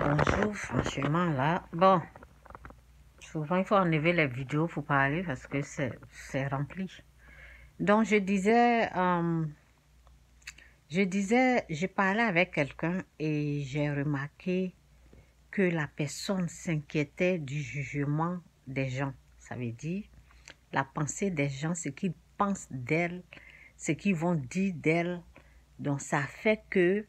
Bonjour, franchement, là, bon, souvent il faut enlever les vidéos pour parler parce que c'est rempli. Donc, je parlais avec quelqu'un et j'ai remarqué que la personne s'inquiétait du jugement des gens. Ça veut dire la pensée des gens, ce qu'ils pensent d'elle, ce qu'ils vont dire d'elle. Donc, ça fait que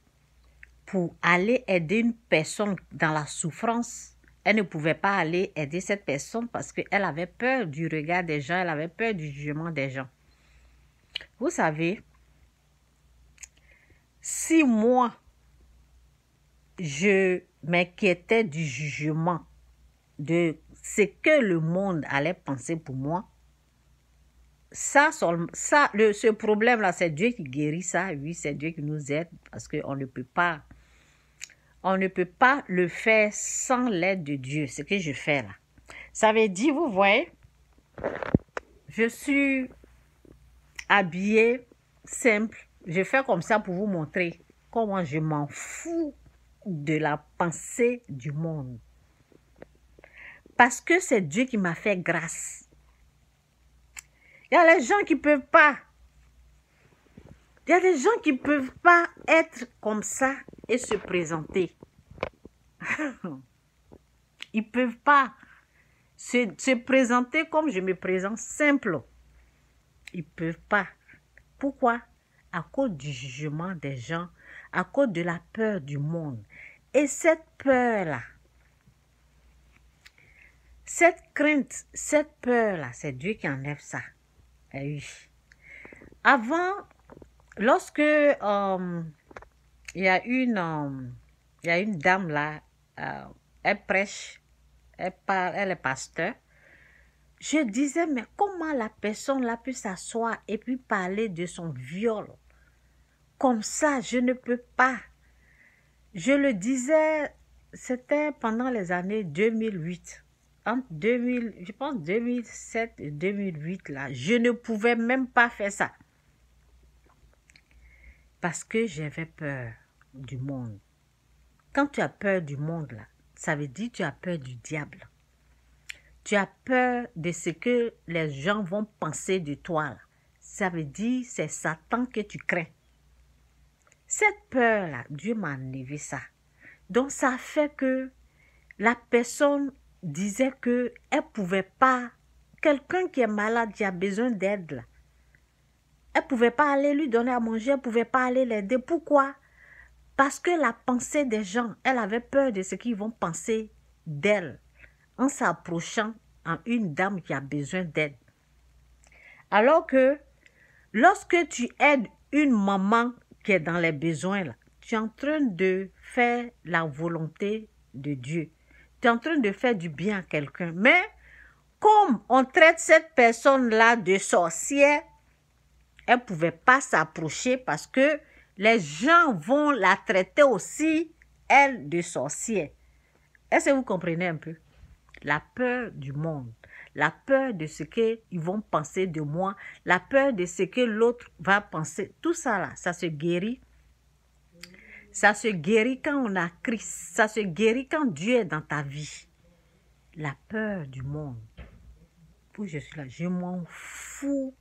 pour aller aider une personne dans la souffrance, elle ne pouvait pas aller aider cette personne parce qu'elle avait peur du regard des gens, elle avait peur du jugement des gens. Vous savez, si moi, je m'inquiétais du jugement, de ce que le monde allait penser pour moi, ce problème-là, c'est Dieu qui guérit ça, oui, c'est Dieu qui nous aide parce qu'on ne peut pas le faire sans l'aide de Dieu, ce que je fais là. Ça veut dire, vous voyez, je suis habillée simple. Je fais comme ça pour vous montrer comment je m'en fous de la pensée du monde. Parce que c'est Dieu qui m'a fait grâce. Il y a les gens qui ne peuvent pas. Il y a des gens qui ne peuvent pas être comme ça et se présenter. Ils ne peuvent pas se présenter comme je me présente, simple. Ils ne peuvent pas. Pourquoi? À cause du jugement des gens, à cause de la peur du monde. Et cette peur-là, cette crainte, cette peur-là, c'est Dieu qui enlève ça. Eh oui. Avant, lorsque il y a une dame là, elle prêche, elle est pasteur. Je disais, mais comment la personne là peut s'asseoir et puis parler de son viol? Comme ça, je ne peux pas. Je le disais, c'était pendant les années 2008. Entre 2000, je pense 2007 et 2008, là, je ne pouvais même pas faire ça. Parce que j'avais peur du monde. Quand tu as peur du monde, là, ça veut dire que tu as peur du diable. Tu as peur de ce que les gens vont penser de toi, là. Ça veut dire que c'est Satan que tu crains. Cette peur-là, Dieu m'a enlevé ça. Donc, ça fait que la personne disait qu'elle ne pouvait pas, quelqu'un qui est malade, qui a besoin d'aide, là, elle ne pouvait pas aller lui donner à manger, elle ne pouvait pas aller l'aider. Pourquoi? Parce que la pensée des gens, elle avait peur de ce qu'ils vont penser d'elle en s'approchant à une dame qui a besoin d'aide. Alors que lorsque tu aides une maman qui est dans les besoins, là, tu es en train de faire la volonté de Dieu. Tu es en train de faire du bien à quelqu'un. Mais comme on traite cette personne-là de sorcière, elle ne pouvait pas s'approcher parce que les gens vont la traiter aussi, elle, de sorcière. Est-ce que vous comprenez un peu? La peur du monde, la peur de ce qu'ils vont penser de moi, la peur de ce que l'autre va penser, tout ça là, ça se guérit. Ça se guérit quand on a Christ, ça se guérit quand Dieu est dans ta vie. La peur du monde. Où je suis là, je m'en fous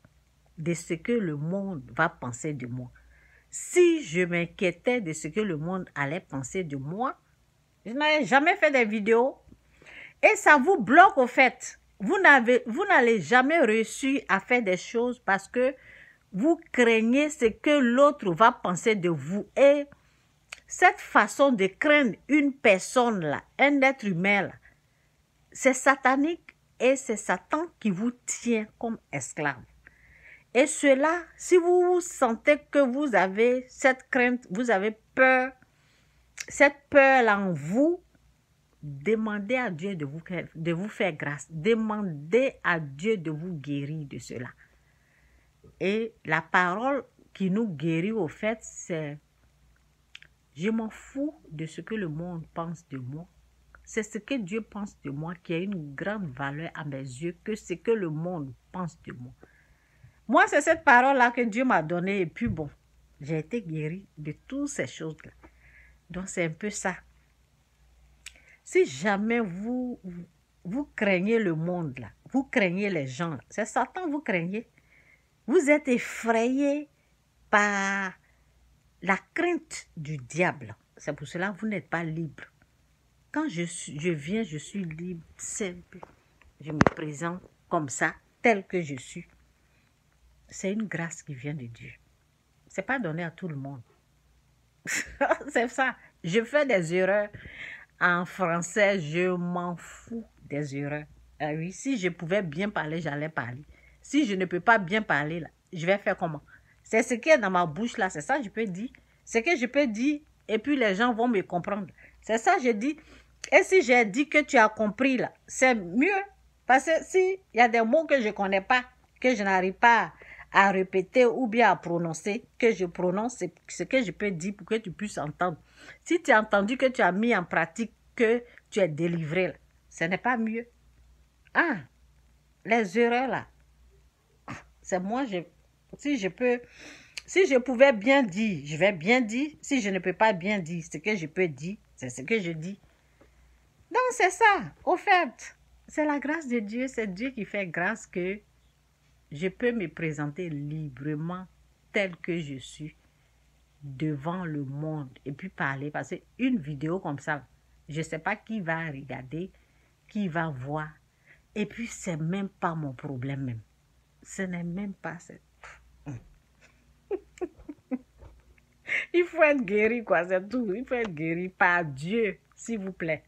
de ce que le monde va penser de moi. Si je m'inquiétais de ce que le monde allait penser de moi, je n'avais jamais fait des vidéos. Et ça vous bloque au fait. Vous n'allez jamais réussir à faire des choses parce que vous craignez ce que l'autre va penser de vous. Et cette façon de craindre une personne là, un être humain là, c'est satanique et c'est Satan qui vous tient comme esclave. Et cela, si vous sentez que vous avez cette crainte, vous avez peur, cette peur-là en vous, demandez à Dieu de vous faire grâce. Demandez à Dieu de vous guérir de cela. Et la parole qui nous guérit au fait, c'est je m'en fous de ce que le monde pense de moi. C'est ce que Dieu pense de moi qui a une grande valeur à mes yeux que ce que le monde pense de moi. Moi, c'est cette parole-là que Dieu m'a donnée et puis bon, j'ai été guérie de toutes ces choses-là. Donc, c'est un peu ça. Si jamais vous craignez le monde, là, vous craignez les gens, là, c'est Satan vous craignez. Vous êtes effrayé par la crainte du diable. C'est pour cela que vous n'êtes pas libre. Quand je viens, je suis libre, simple. Je me présente comme ça, tel que je suis. C'est une grâce qui vient de Dieu. Ce n'est pas donné à tout le monde. C'est ça. Je fais des erreurs. En français, je m'en fous des erreurs. Ah oui, si je pouvais bien parler, j'allais parler. Si je ne peux pas bien parler, là, je vais faire comment? C'est ce qui est dans ma bouche, là. C'est ça que je peux dire. C'est que je peux dire, et puis les gens vont me comprendre. C'est ça que je dis. Et si j'ai dit que tu as compris, là, c'est mieux. Parce que si il y a des mots que je ne connais pas, que je n'arrive pas à répéter ou bien à prononcer, que je prononce ce que je peux dire pour que tu puisses entendre. Si tu as entendu que tu as mis en pratique, que tu es délivré, là, ce n'est pas mieux. Ah, les erreurs là, c'est moi, si je pouvais bien dire, je vais bien dire. Si je ne peux pas bien dire, ce que je peux dire, c'est ce que je dis. Donc c'est ça, au fait, c'est la grâce de Dieu, c'est Dieu qui fait grâce que je peux me présenter librement tel que je suis devant le monde et puis parler. Parce qu'une vidéo comme ça, je ne sais pas qui va regarder, qui va voir. Et puis, c'est même pas mon problème même. Ce n'est même pas ça. Il faut être guéri, quoi, c'est tout. Il faut être guéri par Dieu, s'il vous plaît.